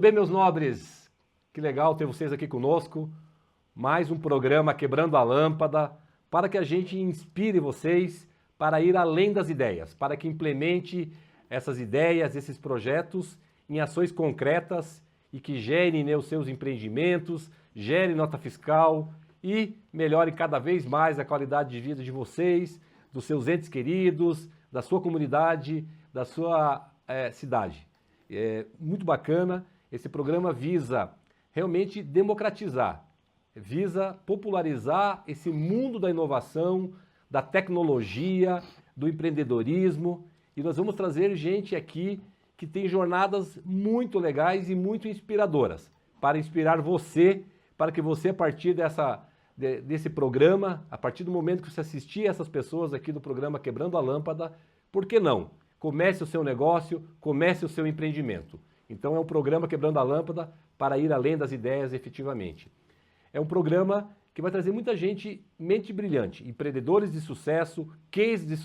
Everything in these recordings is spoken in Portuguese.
bem, meus nobres? Que legal ter vocês aqui conosco. Mais um programa Quebrando a Lâmpada, para que a gente inspire vocês para ir além das ideias, para que implemente essas ideias, esses projetos em ações concretas e que gerem, né, os seus empreendimentos, gerem nota fiscal e melhore cada vez mais a qualidade de vida de vocês, dos seus entes queridos, da sua comunidade, da sua cidade. É muito bacana. Esse programa visa realmente democratizar, visa popularizar esse mundo da inovação, da tecnologia, do empreendedorismo, e nós vamos trazer gente aqui que tem jornadas muito legais e muito inspiradoras, para inspirar você, para que você, a partir desse programa, a partir do momento que você assistir essas pessoas aqui do programa Quebrando a Lâmpada, por que não? Comece o seu negócio, comece o seu empreendimento. Então é um programa Quebrando a Lâmpada para ir além das ideias efetivamente. É um programa que vai trazer muita gente, mente brilhante, empreendedores de sucesso, cases de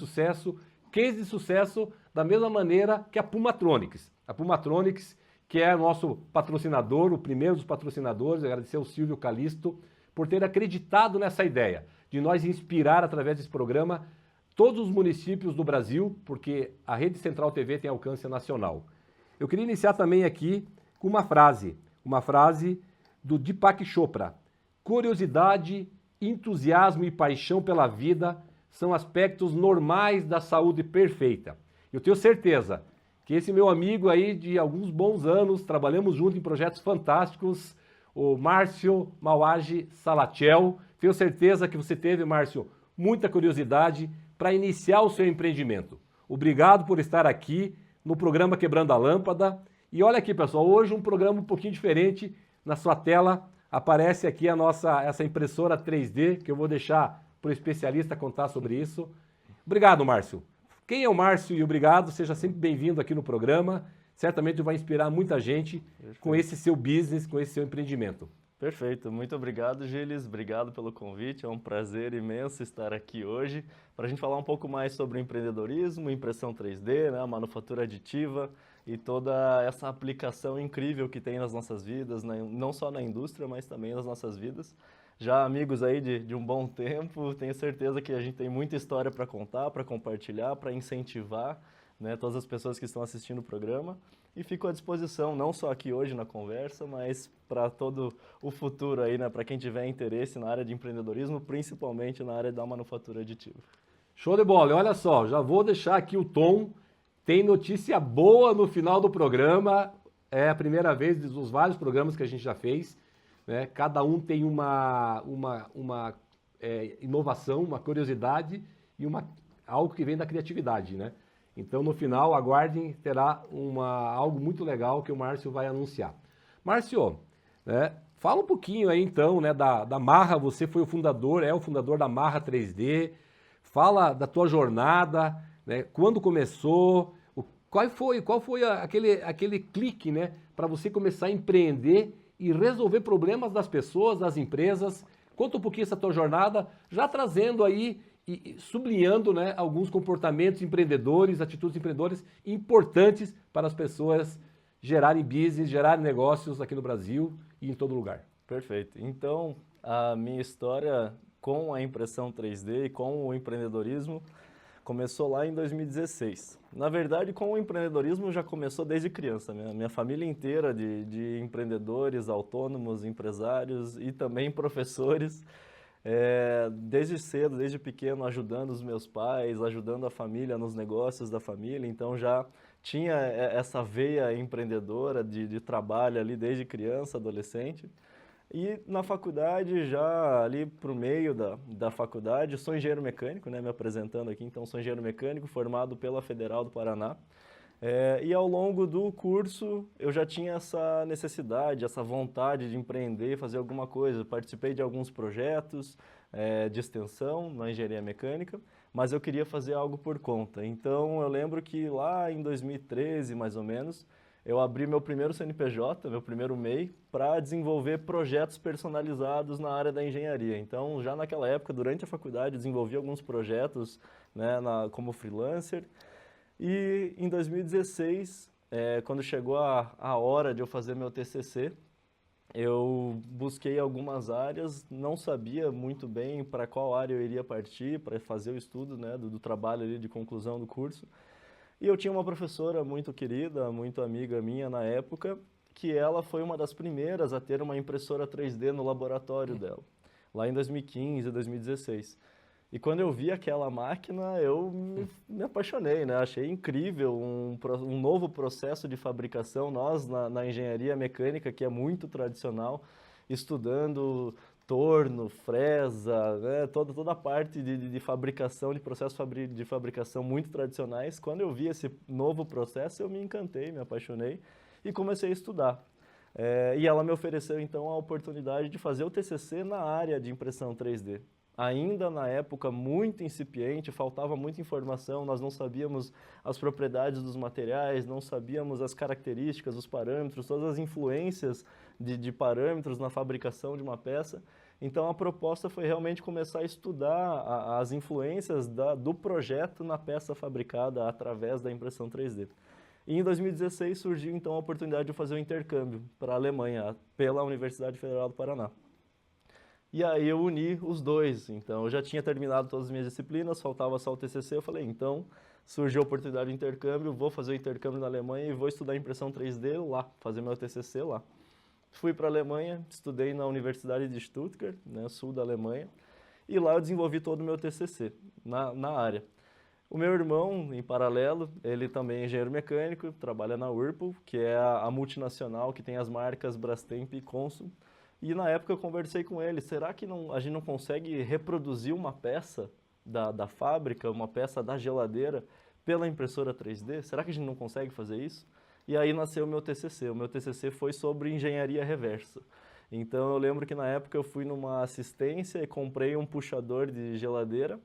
sucesso da mesma maneira que a Pumatronics. A Pumatronics, que é nosso patrocinador, o primeiro dos patrocinadores, agradecer ao Silvio Calisto por ter acreditado nessa ideia de nós inspirar através desse programa todos os municípios do Brasil, porque a Rede Central TV tem alcance nacional. Eu queria iniciar também aqui com uma frase do Deepak Chopra. Curiosidade, entusiasmo e paixão pela vida são aspectos normais da saúde perfeita. Eu tenho certeza que esse meu amigo aí de alguns bons anos, trabalhamos juntos em projetos fantásticos, o Márcio Mauage Salatiel, tenho certeza que você teve, Márcio, muita curiosidade para iniciar o seu empreendimento. Obrigado por estar aqui no programa Quebrando a Lâmpada. E olha aqui, pessoal, hoje um programa um pouquinho diferente. Na sua tela aparece aqui essa impressora 3D, que eu vou deixar para o especialista contar sobre isso. Obrigado, Márcio. Quem é o Márcio e obrigado, seja sempre bem-vindo aqui no programa. Certamente vai inspirar muita gente com esse seu business, com esse seu empreendimento. Perfeito, muito obrigado, Gilles, obrigado pelo convite, é um prazer imenso estar aqui hoje para a gente falar um pouco mais sobre o empreendedorismo, impressão 3D, né, manufatura aditiva e toda essa aplicação incrível que tem nas nossas vidas, né, não só na indústria, mas também nas nossas vidas. Já amigos aí de um bom tempo, tenho certeza que a gente tem muita história para contar, para compartilhar, para incentivar, né, todas as pessoas que estão assistindo o programa. E fico à disposição, não só aqui hoje na conversa, mas para todo o futuro aí, né? Para quem tiver interesse na área de empreendedorismo, principalmente na área da manufatura aditiva. Show de bola! E olha só, já vou deixar aqui o tom. Tem notícia boa no final do programa. É a primeira vez dos vários programas que a gente já fez, né? Cada um tem uma inovação, uma curiosidade e algo que vem da criatividade, né? Então, no final, aguardem, terá algo muito legal que o Márcio vai anunciar. Márcio, né, fala um pouquinho aí, então, né, da Marra. Você foi o fundador, é o fundador da Marra 3D. Fala da tua jornada, né, quando começou, qual foi aquele clique, né, para você começar a empreender e resolver problemas das pessoas, das empresas. Conta um pouquinho essa tua jornada, já trazendo aí e sublinhando, né, alguns comportamentos empreendedores, atitudes empreendedoras importantes para as pessoas gerarem business, gerarem negócios aqui no Brasil e em todo lugar. Perfeito. Então, a minha história com a impressão 3D e com o empreendedorismo começou lá em 2016. Na verdade, com o empreendedorismo já começou desde criança. Minha família inteira de empreendedores, autônomos, empresários e também professores. Desde cedo, desde pequeno, ajudando os meus pais, ajudando a família nos negócios da família, então já tinha essa veia empreendedora de trabalho ali desde criança, adolescente. E na faculdade, já ali para o meio da faculdade, sou engenheiro mecânico, né, me apresentando aqui, então sou engenheiro mecânico formado pela Federal do Paraná. E ao longo do curso eu já tinha essa necessidade, essa vontade de empreender, fazer alguma coisa. Participei de alguns projetos de extensão na engenharia mecânica, mas eu queria fazer algo por conta. Então eu lembro que lá em 2013, mais ou menos, eu abri meu primeiro CNPJ, meu primeiro MEI, para desenvolver projetos personalizados na área da engenharia. Então já naquela época, durante a faculdade, desenvolvi alguns projetos, né, como freelancer. E em 2016 quando chegou a hora de eu fazer meu TCC, eu busquei algumas áreas, não sabia muito bem para qual área eu iria partir para fazer o estudo, né, do trabalho ali de conclusão do curso. E eu tinha uma professora muito querida, muito amiga minha na época, que ela foi uma das primeiras a ter uma impressora 3D no laboratório dela, lá em 2015, 2016. E quando eu vi aquela máquina, eu me apaixonei, né? Achei incrível um novo processo de fabricação. Nós, na engenharia mecânica, que é muito tradicional, estudando torno, fresa, né? Toda a parte de fabricação, de processos de fabricação muito tradicionais. Quando eu vi esse novo processo, eu me encantei, me apaixonei e comecei a estudar. E ela me ofereceu, então, a oportunidade de fazer o TCC na área de impressão 3D. Ainda na época muito incipiente, faltava muita informação, nós não sabíamos as propriedades dos materiais, não sabíamos as características, os parâmetros, todas as influências de parâmetros na fabricação de uma peça. Então a proposta foi realmente começar a estudar as influências do projeto na peça fabricada através da impressão 3D. E em 2016 surgiu então a oportunidade de fazer um intercâmbio para a Alemanha, pela Universidade Federal do Paraná. E aí eu uni os dois, então eu já tinha terminado todas as minhas disciplinas, faltava só o TCC, eu falei, então surgiu a oportunidade de intercâmbio, vou fazer o intercâmbio na Alemanha e vou estudar impressão 3D lá, fazer meu TCC lá. Fui para a Alemanha, estudei na Universidade de Stuttgart, né, sul da Alemanha, e lá eu desenvolvi todo o meu TCC na área. O meu irmão, em paralelo, ele também é engenheiro mecânico, trabalha na Whirlpool, que é a multinacional que tem as marcas Brastemp e Consul. E na época eu conversei com ele, será que a gente não consegue reproduzir uma peça da fábrica, uma peça da geladeira, pela impressora 3D? Será que a gente não consegue fazer isso? E aí nasceu o meu TCC. O meu TCC foi sobre engenharia reversa. Então eu lembro que na época eu fui numa assistência e comprei um puxador de geladeira.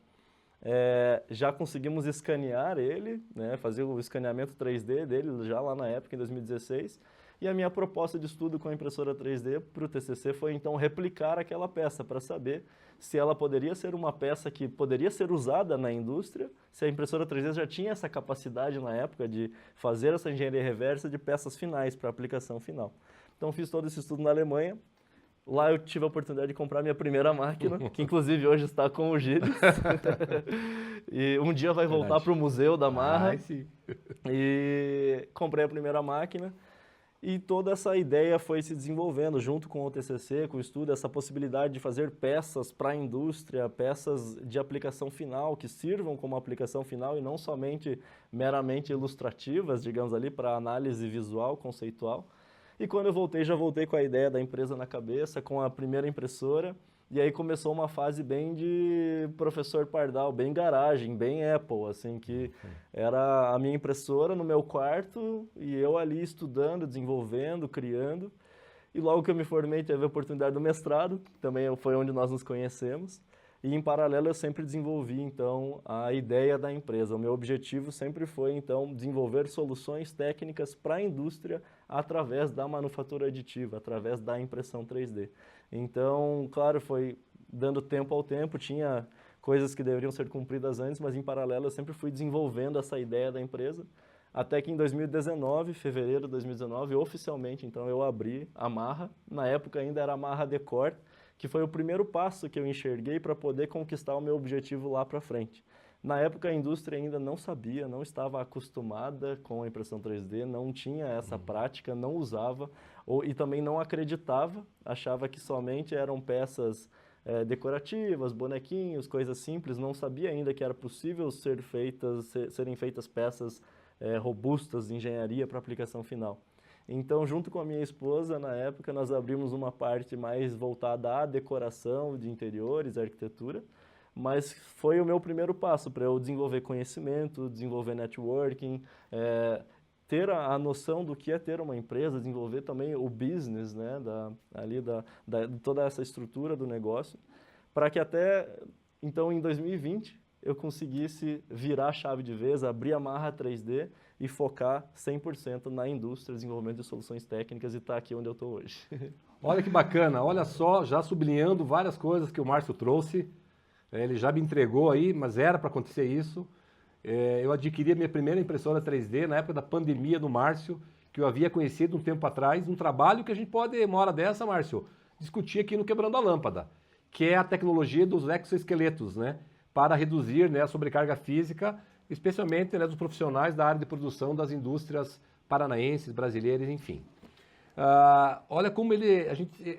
Já conseguimos escanear ele, né, fazer o escaneamento 3D dele já lá na época, em 2016. E a minha proposta de estudo com a impressora 3D para o TCC foi então replicar aquela peça para saber se ela poderia ser uma peça que poderia ser usada na indústria, se a impressora 3D já tinha essa capacidade na época de fazer essa engenharia reversa de peças finais para aplicação final. Então fiz todo esse estudo na Alemanha. Lá eu tive a oportunidade de comprar minha primeira máquina, que inclusive hoje está com o Gilles. E um dia vai voltar para o museu da Marra. Sim. E comprei a primeira máquina. E toda essa ideia foi se desenvolvendo junto com o TCC, com o estudo, essa possibilidade de fazer peças para a indústria, peças de aplicação final, que sirvam como aplicação final e não somente meramente ilustrativas, digamos ali, para análise visual, conceitual. E quando eu voltei, já voltei com a ideia da empresa na cabeça, com a primeira impressora, e aí começou uma fase bem de professor Pardal, bem garagem, bem Apple, assim, que era a minha impressora no meu quarto e eu ali estudando, desenvolvendo, criando. E logo que eu me formei, teve a oportunidade do mestrado, também foi onde nós nos conhecemos. E em paralelo eu sempre desenvolvi, então, a ideia da empresa. O meu objetivo sempre foi, então, desenvolver soluções técnicas para a indústria através da manufatura aditiva, através da impressão 3D. Então, claro, foi dando tempo ao tempo, tinha coisas que deveriam ser cumpridas antes, mas em paralelo eu sempre fui desenvolvendo essa ideia da empresa, até que em 2019, fevereiro de 2019, oficialmente, então, eu abri a Marra. Na época ainda era a Marra Decor, que foi o primeiro passo que eu enxerguei para poder conquistar o meu objetivo lá para frente. Na época a indústria ainda não sabia, não estava acostumada com a impressão 3D, não tinha essa prática, não usava e também não acreditava, achava que somente eram peças decorativas, bonequinhos, coisas simples, não sabia ainda que era possível serem feitas peças robustas de engenharia para aplicação final. Então, junto com a minha esposa, na época, nós abrimos uma parte mais voltada à decoração de interiores, arquitetura, mas foi o meu primeiro passo para eu desenvolver conhecimento, desenvolver networking, ter a noção do que é ter uma empresa, desenvolver também o business, né, de toda essa estrutura do negócio, para que até, então, em 2020, eu conseguisse virar a chave de vez, abrir a Marra 3D e focar 100% na indústria, desenvolvimento de soluções técnicas e estar aqui onde eu estou hoje. Olha que bacana, olha só, já sublinhando várias coisas que o Márcio trouxe, ele já me entregou aí, mas era para acontecer isso. eu adquiri a minha primeira impressora 3D na época da pandemia do Márcio, que eu havia conhecido um tempo atrás, um trabalho que a gente pode, uma hora dessa, Márcio, discutir aqui no Quebrando a Lâmpada, que é a tecnologia dos exoesqueletos, né? Para reduzir, né, a sobrecarga física, especialmente, né, dos profissionais da área de produção das indústrias paranaenses, brasileiras, enfim. Olha como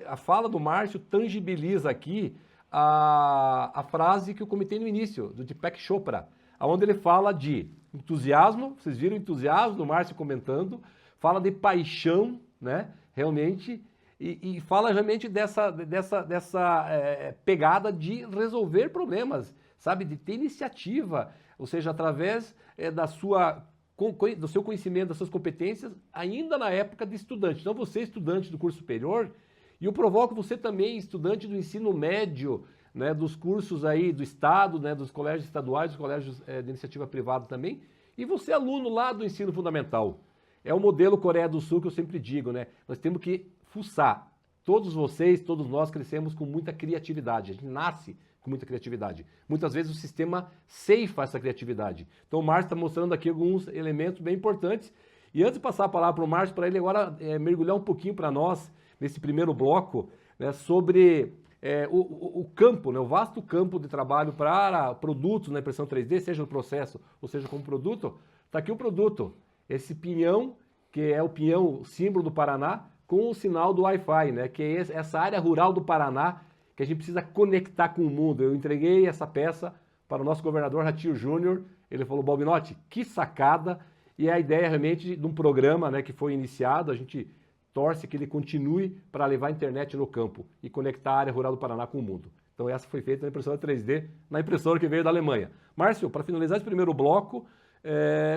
a fala do Márcio tangibiliza aqui a frase que eu comentei no início, do Deepak Chopra, onde ele fala de entusiasmo, vocês viram o entusiasmo do Márcio comentando, fala de paixão, né, realmente, e fala realmente dessa pegada de resolver problemas, sabe, de ter iniciativa, ou seja, através do seu conhecimento, das suas competências, ainda na época de estudante. Então, você, estudante do curso superior, e eu provoco você também, estudante do ensino médio, né, dos cursos aí do Estado, né, dos colégios estaduais, dos colégios de iniciativa privada também, e você, aluno lá do ensino fundamental. É o modelo Coreia do Sul que eu sempre digo, né? Nós temos que fuçar. Todos vocês, todos nós crescemos com muita criatividade. A gente nasce com muita criatividade. Muitas vezes o sistema ceifa essa criatividade. Então o Márcio está mostrando aqui alguns elementos bem importantes. E antes de passar a palavra para o Márcio, para ele agora mergulhar um pouquinho para nós, nesse primeiro bloco, né, sobre o campo, né, o vasto campo de trabalho para produtos na impressão 3D, seja no processo ou seja como produto. Está aqui o produto. Esse pinhão, que é o pinhão símbolo do Paraná, com o sinal do Wi-Fi, né? Que é essa área rural do Paraná que a gente precisa conectar com o mundo. Eu entreguei essa peça para o nosso governador Ratinho Júnior, ele falou, Balbinotti, que sacada, e é a ideia realmente de um programa, né, que foi iniciado, a gente torce que ele continue para levar a internet no campo e conectar a área rural do Paraná com o mundo. Então essa foi feita na impressora 3D, na impressora que veio da Alemanha. Márcio, para finalizar esse primeiro bloco,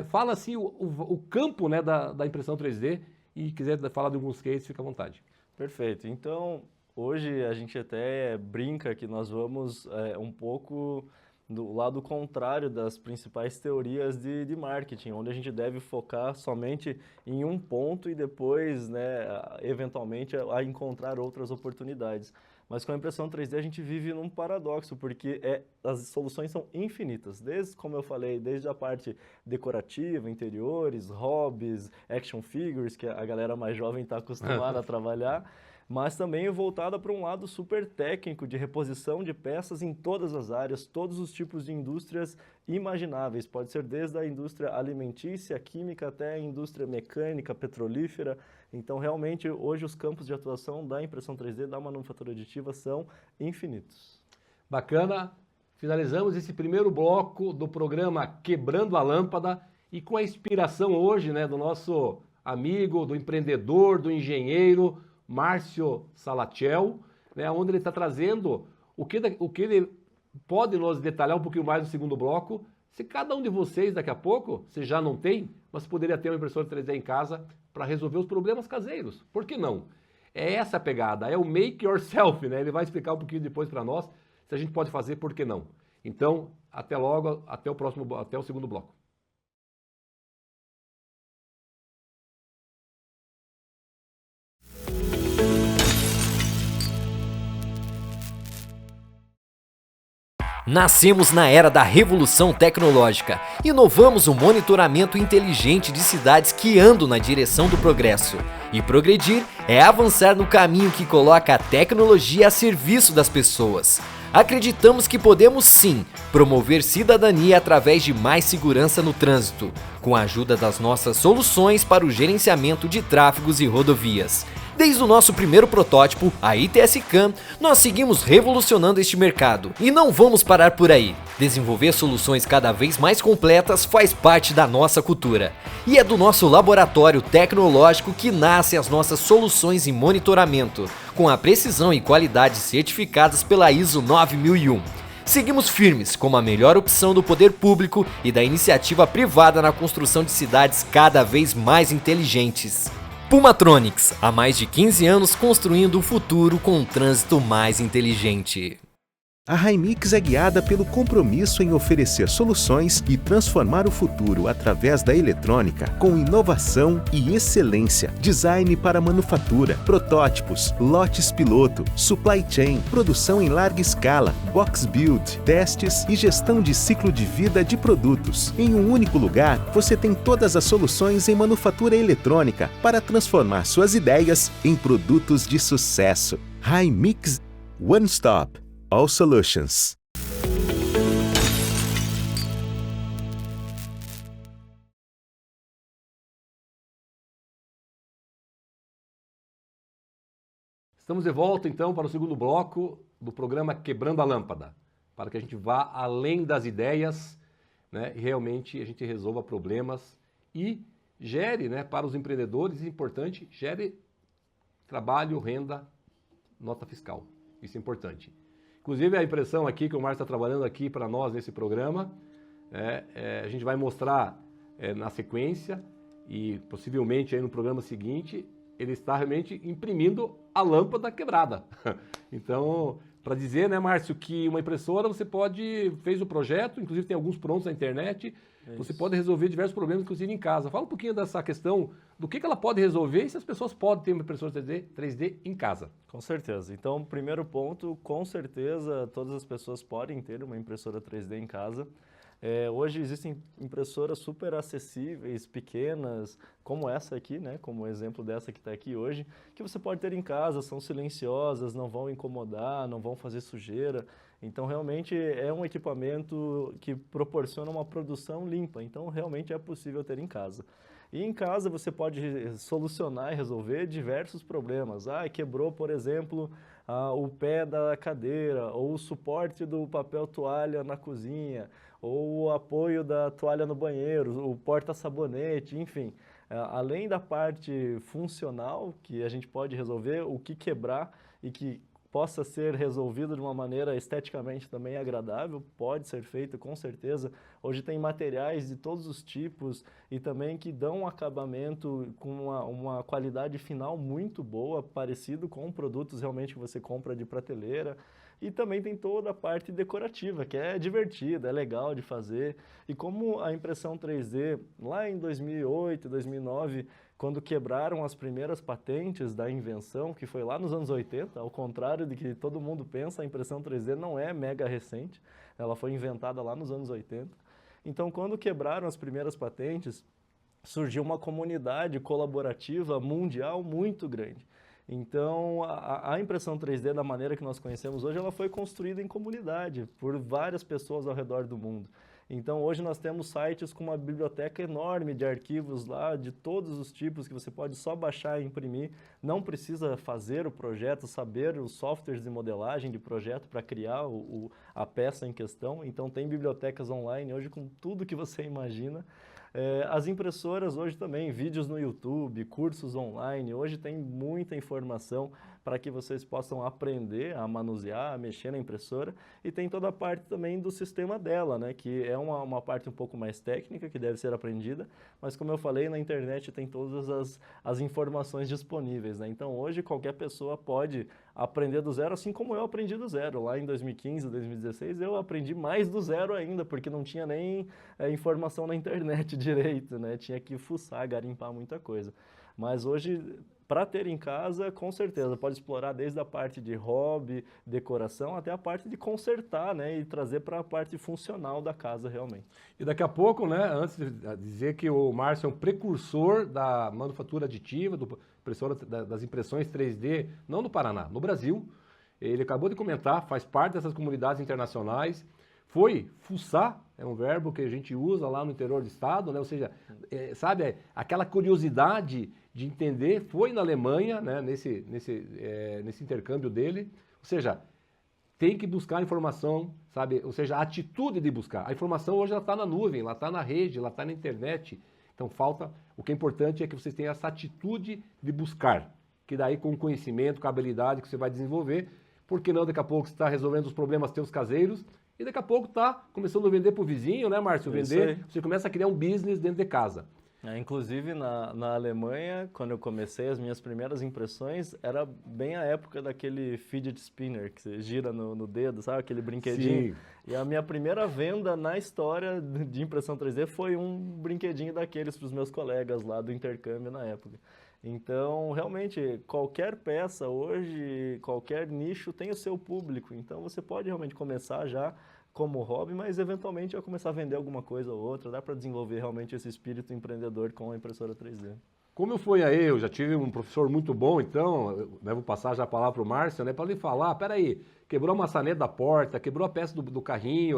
fala assim o campo, né, da impressão 3D e quiser falar de alguns cases, fica à vontade. Perfeito. Então, hoje a gente até brinca que nós vamos um pouco do lado contrário das principais teorias de marketing, onde a gente deve focar somente em um ponto e depois, né, eventualmente, a encontrar outras oportunidades. Mas com a impressão 3D a gente vive num paradoxo, porque as soluções são infinitas, desde, como eu falei, desde a parte decorativa, interiores, hobbies, action figures, que a galera mais jovem está acostumada a trabalhar, mas também voltada para um lado super técnico de reposição de peças em todas as áreas, todos os tipos de indústrias imagináveis. Pode ser desde a indústria alimentícia, química, até a indústria mecânica, petrolífera. Então, realmente, hoje os campos de atuação da impressão 3D, da manufatura aditiva, são infinitos. Bacana. Finalizamos esse primeiro bloco do programa Quebrando a Lâmpada e com a inspiração hoje, né, do nosso amigo, do empreendedor, do engenheiro, Márcio Salatiel, né, onde ele está trazendo o que ele pode nos detalhar um pouquinho mais no segundo bloco. Se cada um de vocês, daqui a pouco, você já não tem, mas poderia ter uma impressora 3D em casa para resolver os problemas caseiros. Por que não? É essa a pegada, é o make yourself, né? Ele vai explicar um pouquinho depois para nós se a gente pode fazer, por que não. Então, até logo, até o segundo bloco. Nascemos na era da revolução tecnológica. Inovamos o monitoramento inteligente de cidades que andam na direção do progresso. E progredir é avançar no caminho que coloca a tecnologia a serviço das pessoas. Acreditamos que podemos sim promover cidadania através de mais segurança no trânsito, com a ajuda das nossas soluções para o gerenciamento de tráfegos e rodovias. Desde o nosso primeiro protótipo, a ITS Cam, nós seguimos revolucionando este mercado. E não vamos parar por aí. Desenvolver soluções cada vez mais completas faz parte da nossa cultura. E é do nosso laboratório tecnológico que nascem as nossas soluções em monitoramento, com a precisão e qualidade certificadas pela ISO 9001. Seguimos firmes como a melhor opção do poder público e da iniciativa privada na construção de cidades cada vez mais inteligentes. Pumatronics, há mais de 15 anos construindo um futuro com um trânsito mais inteligente. A Hymix é guiada pelo compromisso em oferecer soluções e transformar o futuro através da eletrônica com inovação e excelência. Design para manufatura, protótipos, lotes piloto, supply chain, produção em larga escala, box build, testes e gestão de ciclo de vida de produtos. Em um único lugar, você tem todas as soluções em manufatura eletrônica para transformar suas ideias em produtos de sucesso. Hymix One Stop. All Solutions. Estamos de volta, então, para o segundo bloco do programa Quebrando a Lâmpada, para que a gente vá além das ideias, né, e realmente a gente resolva problemas e gere, né, para os empreendedores, importante, gere trabalho, renda, nota fiscal. Isso é importante. Inclusive, a impressão aqui que o Márcio está trabalhando aqui para nós nesse programa, a gente vai mostrar na sequência e possivelmente aí no programa seguinte, ele está realmente imprimindo a lâmpada quebrada. Então, para dizer, né, Márcio, que uma impressora você fez o projeto, inclusive tem alguns prontos na internet, você pode resolver diversos problemas, inclusive em casa. Fala um pouquinho dessa questão, do que ela pode resolver e se as pessoas podem ter uma impressora 3D em casa. Com certeza. Então, primeiro ponto, com certeza todas as pessoas podem ter uma impressora 3D em casa. Hoje existem impressoras super acessíveis, pequenas, como essa aqui, né? Como o exemplo dessa que está aqui hoje, que você pode ter em casa, são silenciosas, não vão incomodar, não vão fazer sujeira. Então, realmente é um equipamento que proporciona uma produção limpa. Então, realmente é possível ter em casa. E em casa você pode solucionar e resolver diversos problemas. Quebrou, por exemplo, o pé da cadeira, ou o suporte do papel toalha na cozinha, ou o apoio da toalha no banheiro, o porta-sabonete, enfim. Além da parte funcional, que a gente pode resolver, o que quebrar e que possa ser resolvido de uma maneira esteticamente também agradável, pode ser feito com certeza. Hoje tem materiais de todos os tipos e também que dão um acabamento com uma qualidade final muito boa, parecido com produtos realmente que você compra de prateleira. E também tem toda a parte decorativa, que é divertida, é legal de fazer. E como a impressão 3D, lá em 2008, 2009, quando quebraram as primeiras patentes da invenção, que foi lá nos anos 80, ao contrário de que todo mundo pensa, a impressão 3D não é mega recente, ela foi inventada lá nos anos 80. Então, quando quebraram as primeiras patentes, surgiu uma comunidade colaborativa mundial muito grande. Então, a impressão 3D, da maneira que nós conhecemos hoje, ela foi construída em comunidade, por várias pessoas ao redor do mundo. Então, hoje nós temos sites com uma biblioteca enorme de arquivos lá, de todos os tipos, que você pode só baixar e imprimir. Não precisa fazer o projeto, saber os softwares de modelagem de projeto para criar a peça em questão. Então, tem bibliotecas online hoje com tudo que você imagina. As impressoras hoje também, vídeos no YouTube, cursos online, hoje tem muita informação para que vocês possam aprender a manusear, a mexer na impressora, e tem toda a parte também do sistema dela, né, que é uma parte um pouco mais técnica, que deve ser aprendida, mas como eu falei, na internet tem todas as informações disponíveis, né? Então hoje qualquer pessoa pode aprender do zero, assim como eu aprendi do zero. Lá em 2015, 2016, eu aprendi mais do zero ainda, porque não tinha nem informação na internet direito, né? Tinha que fuçar, garimpar muita coisa. Mas hoje, para ter em casa, com certeza, pode explorar desde a parte de hobby, decoração, até a parte de consertar, né? E trazer para a parte funcional da casa, realmente. E daqui a pouco, né, antes de dizer que o Márcio é um precursor da manufatura aditiva, das impressões 3D, não no Paraná, no Brasil. Ele acabou de comentar, faz parte dessas comunidades internacionais, foi fuçar, é um verbo que a gente usa lá no interior do estado, né? Ou seja, sabe, aquela curiosidade de entender, foi na Alemanha, né, nesse intercâmbio dele, ou seja, tem que buscar informação, sabe, ou seja, a atitude de buscar. A informação hoje ela está na nuvem, ela está na rede, ela está na internet, então o que é importante é que vocês tenham essa atitude de buscar, que daí com o conhecimento, com a habilidade que você vai desenvolver, porque não daqui a pouco você está resolvendo os problemas teus caseiros, e daqui a pouco está começando a vender para o vizinho, né, Márcio? Você começa a criar um business dentro de casa. Inclusive na Alemanha, quando eu comecei, as minhas primeiras impressões era bem a época daquele fidget spinner que você gira no dedo, sabe? Aquele brinquedinho. Sim. E a minha primeira venda na história de impressão 3D foi um brinquedinho daqueles para os meus colegas lá do intercâmbio na época. Então, realmente, qualquer peça hoje, qualquer nicho tem o seu público. Então, você pode realmente começar já como hobby, mas eventualmente vai começar a vender alguma coisa ou outra. Dá para desenvolver realmente esse espírito empreendedor com a impressora 3D. Como eu fui aí, eu já tive um professor muito bom, então, eu vou passar já a palavra para o Márcio, né, para ele falar, peraí, quebrou a maçaneta da porta, quebrou a peça do carrinho,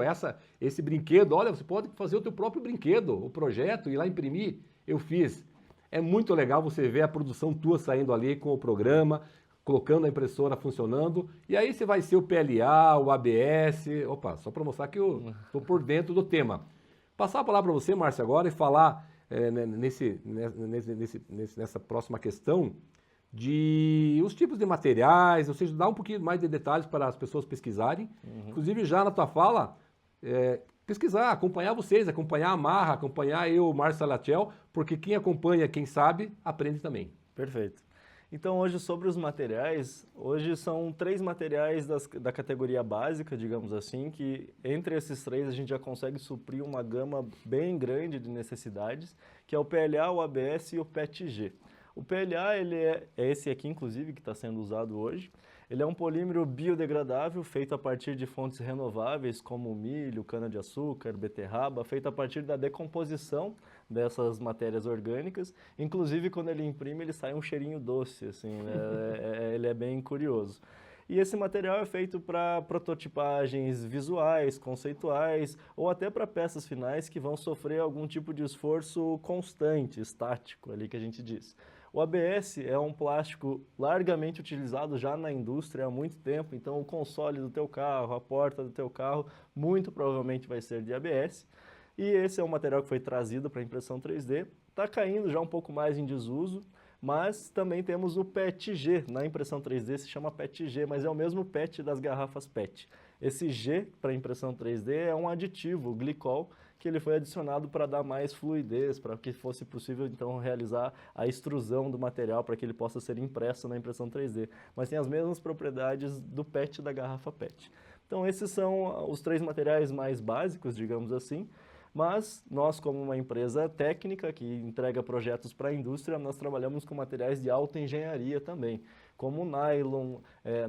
esse brinquedo, olha, você pode fazer o teu próprio brinquedo, o projeto, ir lá imprimir, eu fiz. É muito legal você ver a produção tua saindo ali com o programa, colocando a impressora funcionando, e aí você vai ser o PLA, o ABS, opa, só para mostrar que eu estou por dentro do tema. Passar a palavra para você, Márcio, agora e falar nessa próxima questão de os tipos de materiais, ou seja, dar um pouquinho mais de detalhes para as pessoas pesquisarem. Inclusive, já na tua fala, pesquisar, acompanhar vocês, acompanhar a Marra, acompanhar eu, Márcio Salatiel, porque quem acompanha, quem sabe, aprende também. Perfeito. Então, hoje, sobre os materiais, hoje são 3 materiais da categoria básica, digamos assim, que entre esses 3 a gente já consegue suprir uma gama bem grande de necessidades, que é o PLA, o ABS e o PETG. O PLA, ele é esse aqui, inclusive, que está sendo usado hoje. Ele é um polímero biodegradável, feito a partir de fontes renováveis, como milho, cana-de-açúcar, beterraba, feito a partir da decomposição dessas matérias orgânicas. Inclusive, quando ele imprime, ele sai um cheirinho doce, assim, né? Ele é bem curioso. E esse material é feito para prototipagens visuais, conceituais, ou até para peças finais que vão sofrer algum tipo de esforço constante, estático, ali que a gente diz. O ABS é um plástico largamente utilizado já na indústria há muito tempo, então o console do teu carro, a porta do teu carro, muito provavelmente vai ser de ABS. E esse é um material que foi trazido para a impressão 3D, está caindo já um pouco mais em desuso, mas também temos o PETG, na impressão 3D se chama PETG, mas é o mesmo PET das garrafas PET. Esse G para impressão 3D é um aditivo, o glicol, que ele foi adicionado para dar mais fluidez, para que fosse possível então realizar a extrusão do material para que ele possa ser impresso na impressão 3D. Mas tem as mesmas propriedades do PET da garrafa PET. Então esses são os 3 materiais mais básicos, digamos assim. Mas nós, como uma empresa técnica que entrega projetos para a indústria, nós trabalhamos com materiais de alta engenharia também, como nylon,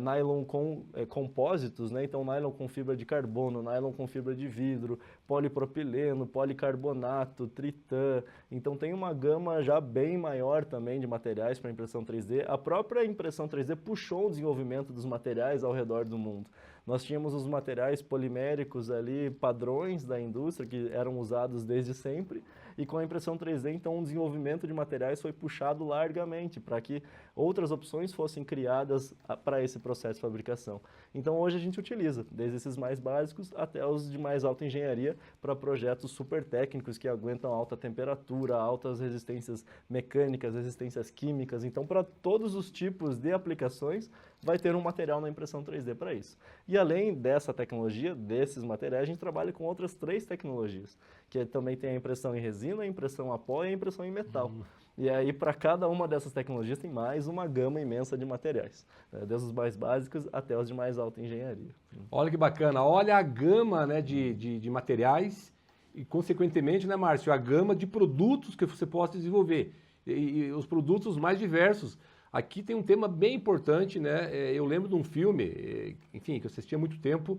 nylon com compósitos, né? Então nylon com fibra de carbono, nylon com fibra de vidro, polipropileno, policarbonato, tritã. Então tem uma gama já bem maior também de materiais para impressão 3D. A própria impressão 3D puxou o desenvolvimento dos materiais ao redor do mundo. Nós tínhamos os materiais poliméricos ali, padrões da indústria, que eram usados desde sempre, e com a impressão 3D, então, o desenvolvimento de materiais foi puxado largamente para que outras opções fossem criadas para esse processo de fabricação. Então, hoje a gente utiliza, desde esses mais básicos até os de mais alta engenharia, para projetos super técnicos que aguentam alta temperatura, altas resistências mecânicas, resistências químicas. Então, para todos os tipos de aplicações, vai ter um material na impressão 3D para isso. E além dessa tecnologia, desses materiais, a gente trabalha com outras 3 tecnologias, que também tem a impressão em resina, a impressão a pó e a impressão em metal. E aí, para cada uma dessas tecnologias, tem mais uma gama imensa de materiais, né? Desde os mais básicos até os de mais alta engenharia. Olha que bacana, olha a gama, né, de materiais e, consequentemente, né, Márcio, a gama de produtos que você possa desenvolver e os produtos mais diversos. Aqui tem um tema bem importante, né? Eu lembro de um filme, enfim, que eu assisti há muito tempo,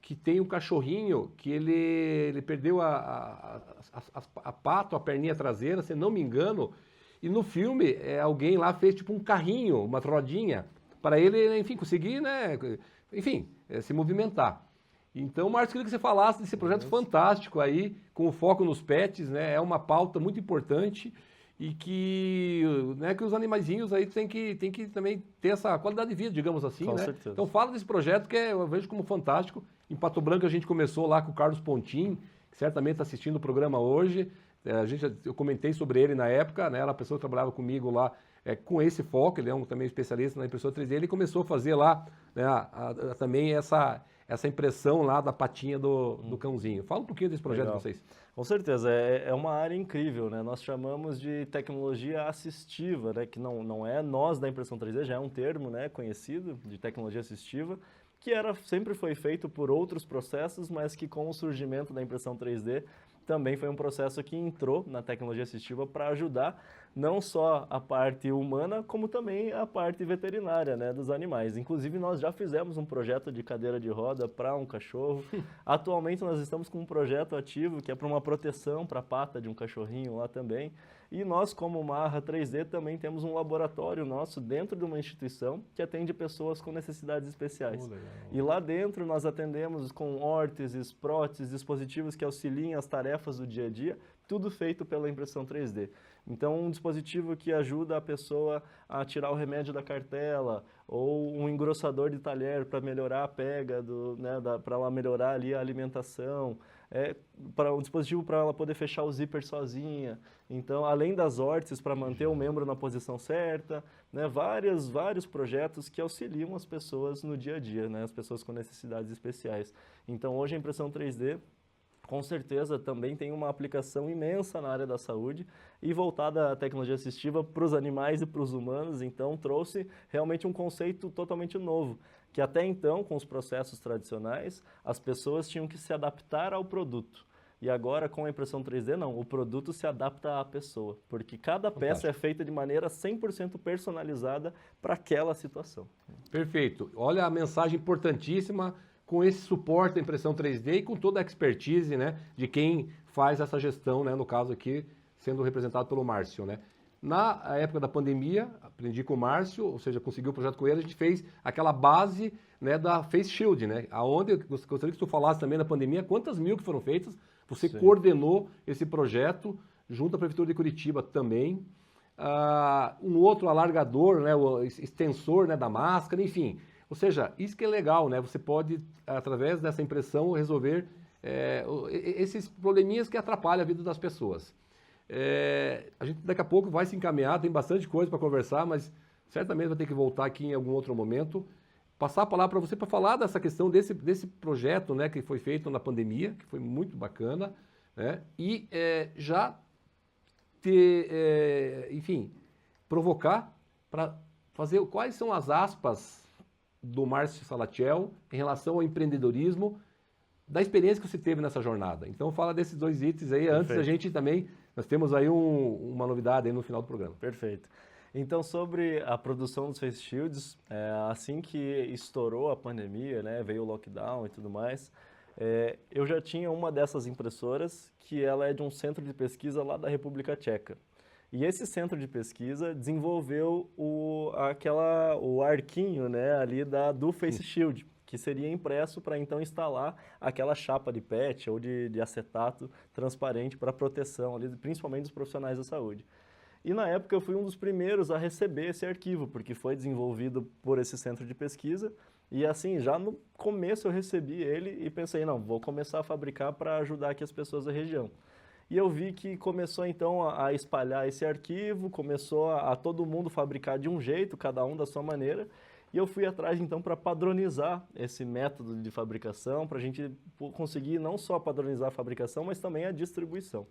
que tem um cachorrinho que ele perdeu a pata, a perninha traseira, se não me engano, e no filme alguém lá fez tipo um carrinho, uma rodinha, para ele, enfim, conseguir, né? Enfim, se movimentar. Então, Márcio, queria que você falasse desse projeto fantástico aí, com o foco nos pets, né? É uma pauta muito importante e que, né, que os animaizinhos aí tem que também ter essa qualidade de vida, digamos assim, Com né? certeza. Então fala desse projeto que eu vejo como fantástico. Em Pato Branco a gente começou lá com o Carlos Pontin, que certamente está assistindo o programa hoje. Eu comentei sobre ele na época, né? Era a pessoa que trabalhava comigo lá com esse foco, ele é também especialista na impressora 3D. Ele começou a fazer lá né, também essa impressão lá da patinha do cãozinho. Fala um pouquinho desse projeto Legal. de vocês. Com certeza, é uma área incrível, né? Nós chamamos de tecnologia assistiva, né? Que não é nós da impressão 3D, já é um termo, né, conhecido de tecnologia assistiva, que sempre foi feito por outros processos, mas que com o surgimento da impressão 3D também foi um processo que entrou na tecnologia assistiva para ajudar não só a parte humana, como também a parte veterinária, né, dos animais. Inclusive, nós já fizemos um projeto de cadeira de roda para um cachorro. Atualmente, nós estamos com um projeto ativo que é para uma proteção para a pata de um cachorrinho lá também. E nós, como Marra 3D, também temos um laboratório nosso dentro de uma instituição que atende pessoas com necessidades especiais. E lá dentro nós atendemos com órteses, próteses, dispositivos que auxiliam as tarefas do dia a dia, tudo feito pela impressão 3D. Então, um dispositivo que ajuda a pessoa a tirar o remédio da cartela, ou um engrossador de talher para melhorar a pega, para ela melhorar ali a alimentação, para um dispositivo para ela poder fechar o zíper sozinha. Então, além das órteses para manter o membro na posição certa, né, vários projetos que auxiliam as pessoas no dia a dia, né, as pessoas com necessidades especiais. Então, hoje a impressão 3D com certeza também tem uma aplicação imensa na área da saúde e voltada à tecnologia assistiva para os animais e para os humanos, então trouxe realmente um conceito totalmente novo, que até então, com os processos tradicionais, as pessoas tinham que se adaptar ao produto. E agora, com a impressão 3D, não, o produto se adapta à pessoa, porque cada peça é feita de maneira 100% personalizada para aquela situação. Perfeito. Olha a mensagem importantíssima com esse suporte da impressão 3D e com toda a expertise, né, de quem faz essa gestão, né, no caso aqui, sendo representado pelo Márcio, né. Na época da pandemia, aprendi com o Márcio, ou seja, consegui o projeto com ele, a gente fez aquela base, né, da Face Shield, né, aonde eu gostaria que tu falasse também na pandemia, quantas mil que foram feitas, você Sim. coordenou esse projeto junto à Prefeitura de Curitiba também, um outro alargador, né, o extensor, né, da máscara, enfim. Ou seja, isso que é legal, né? Você pode, através dessa impressão, resolver esses probleminhas que atrapalham a vida das pessoas. A gente daqui a pouco vai se encaminhar, tem bastante coisa para conversar, mas certamente vai ter que voltar aqui em algum outro momento. Passar a palavra para você para falar dessa questão desse projeto, né, que foi feito na pandemia, que foi muito bacana, né? E já enfim, provocar para fazer quais são as aspas do Márcio Salatiel em relação ao empreendedorismo, da experiência que você teve nessa jornada. Então fala desses dois itens aí. Perfeito. Antes a gente também, nós temos aí uma novidade aí no final do programa. Perfeito. Então sobre a produção dos Face Shields, assim que estourou a pandemia, né, veio o lockdown e tudo mais, eu já tinha uma dessas impressoras que ela é de um centro de pesquisa lá da República Tcheca. E esse centro de pesquisa desenvolveu o arquinho, né, ali do Face Shield, que seria impresso para então instalar aquela chapa de PET ou de acetato transparente para proteção, ali, principalmente dos profissionais da saúde. E na época eu fui um dos primeiros a receber esse arquivo, porque foi desenvolvido por esse centro de pesquisa. E assim, já no começo eu recebi ele e pensei, não, vou começar a fabricar para ajudar aqui as pessoas da região. E eu vi que começou então a espalhar esse arquivo, começou a todo mundo fabricar de um jeito, cada um da sua maneira. E eu fui atrás então para padronizar esse método de fabricação, para a gente conseguir não só padronizar a fabricação, mas também a distribuição.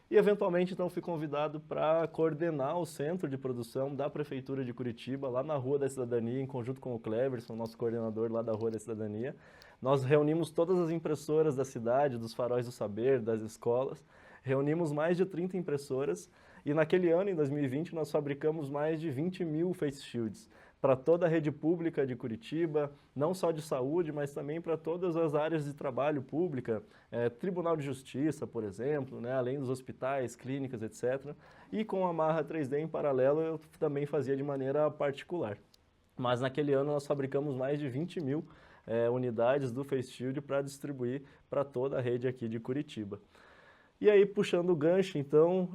E eventualmente então fui convidado para coordenar o centro de produção da Prefeitura de Curitiba, lá na Rua da Cidadania, em conjunto com o Cleverson, nosso coordenador lá da Rua da Cidadania. Nós reunimos todas as impressoras da cidade, dos faróis do saber, das escolas. Reunimos mais de 30 impressoras e naquele ano, em 2020, nós fabricamos mais de 20 mil Face Shields para toda a rede pública de Curitiba, não só de saúde, mas também para todas as áreas de trabalho pública, Tribunal de Justiça, por exemplo, né, além dos hospitais, clínicas, etc. E com a Marra 3D em paralelo, eu também fazia de maneira particular. Mas naquele ano nós fabricamos mais de 20 mil unidades do Face Shield para distribuir para toda a rede aqui de Curitiba. E aí, puxando o gancho, então,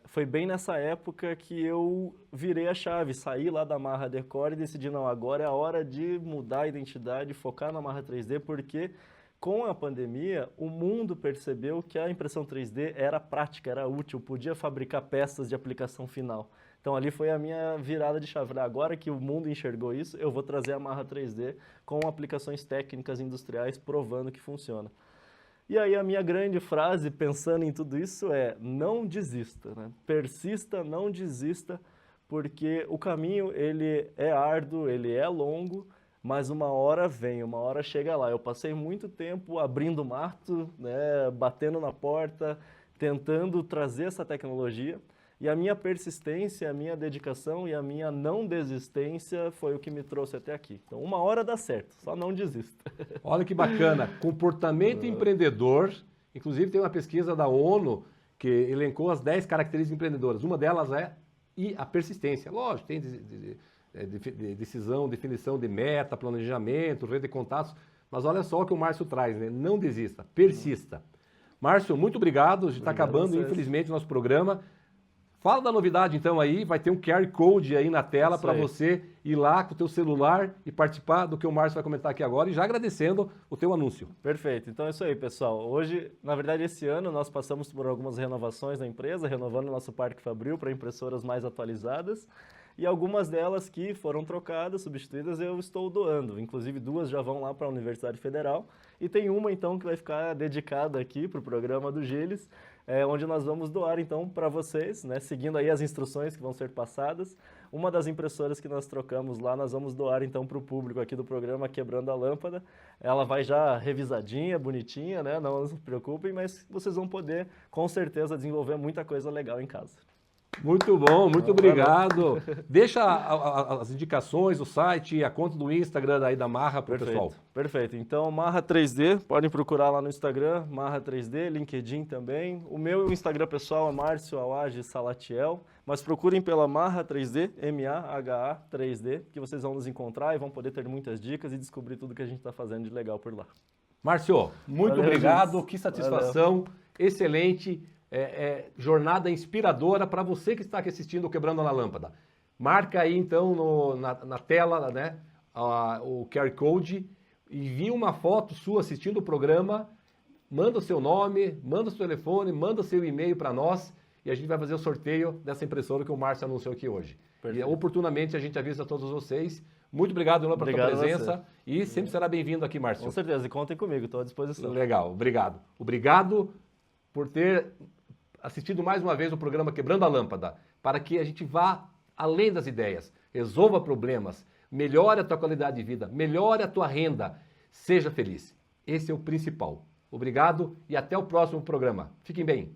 foi bem nessa época que eu virei a chave, saí lá da Marra Decor e decidi, não, agora é a hora de mudar a identidade, focar na Marra 3D, porque com a pandemia, o mundo percebeu que a impressão 3D era prática, era útil, podia fabricar peças de aplicação final. Então ali foi a minha virada de chave. Agora que o mundo enxergou isso, eu vou trazer a Marra 3D com aplicações técnicas industriais provando que funciona. E aí a minha grande frase, pensando em tudo isso, é não desista, né? Persista, não desista, porque o caminho ele é árduo, ele é longo, mas uma hora vem, uma hora chega lá. Eu passei muito tempo abrindo mato, né, batendo na porta, tentando trazer essa tecnologia. E a minha persistência, a minha dedicação e a minha não desistência foi o que me trouxe até aqui. Então, uma hora dá certo, só não desista. Olha que bacana, comportamento empreendedor. Inclusive, tem uma pesquisa da ONU que elencou as 10 características empreendedoras. Uma delas é a persistência. Lógico, tem decisão, definição de meta, planejamento, rede de contatos. Mas olha só o que o Márcio traz, né? Não desista, persista. Márcio, muito obrigado. A gente está acabando, infelizmente, o nosso programa. Fala da novidade então aí, vai ter um QR Code aí na tela para você ir lá com o teu celular e participar do que o Márcio vai comentar aqui agora e já agradecendo o teu anúncio. Perfeito, então é isso aí pessoal. Hoje, na verdade esse ano nós passamos por algumas renovações na empresa, renovando o nosso parque Fabril para impressoras mais atualizadas e algumas delas que foram trocadas, substituídas, eu estou doando. Inclusive 2 já vão lá para a Universidade Federal e tem uma então que vai ficar dedicada aqui para o programa do Giles, onde nós vamos doar então para vocês, né, seguindo aí as instruções que vão ser passadas. Uma das impressoras que nós trocamos lá, nós vamos doar então para o público aqui do programa Quebrando a Lâmpada. Ela vai já revisadinha, bonitinha, né, não se preocupem, mas vocês vão poder com certeza desenvolver muita coisa legal em casa. Muito bom, muito obrigado. Deixa as indicações, o site e a conta do Instagram aí da Marra para o pessoal. Perfeito. Então, Marra 3D, podem procurar lá no Instagram, Marra 3D, LinkedIn também. O meu Instagram pessoal é Márcio Awage Salatiel, mas procurem pela Marra 3D, M-A-H-A 3D, que vocês vão nos encontrar e vão poder ter muitas dicas e descobrir tudo que a gente está fazendo de legal por lá. Márcio, muito obrigado, gente. Que satisfação, excelente. Jornada inspiradora para você que está aqui assistindo o Quebrando na Lâmpada. Marca aí então na tela, né, o QR Code, envia uma foto sua assistindo o programa, manda o seu nome, manda o seu telefone, manda o seu e-mail para nós e a gente vai fazer o sorteio dessa impressora que o Márcio anunciou aqui hoje. Perfeito. E oportunamente a gente avisa a todos vocês. Muito obrigado, Lula, pela tua presença e sempre será bem-vindo aqui, Márcio. Com certeza, e contem comigo, estou à disposição. Legal, obrigado. Obrigado por ter assistido mais uma vez o programa Quebrando a Lâmpada, para que a gente vá além das ideias, resolva problemas, melhore a tua qualidade de vida, melhore a tua renda, seja feliz. Esse é o principal. Obrigado e até o próximo programa. Fiquem bem.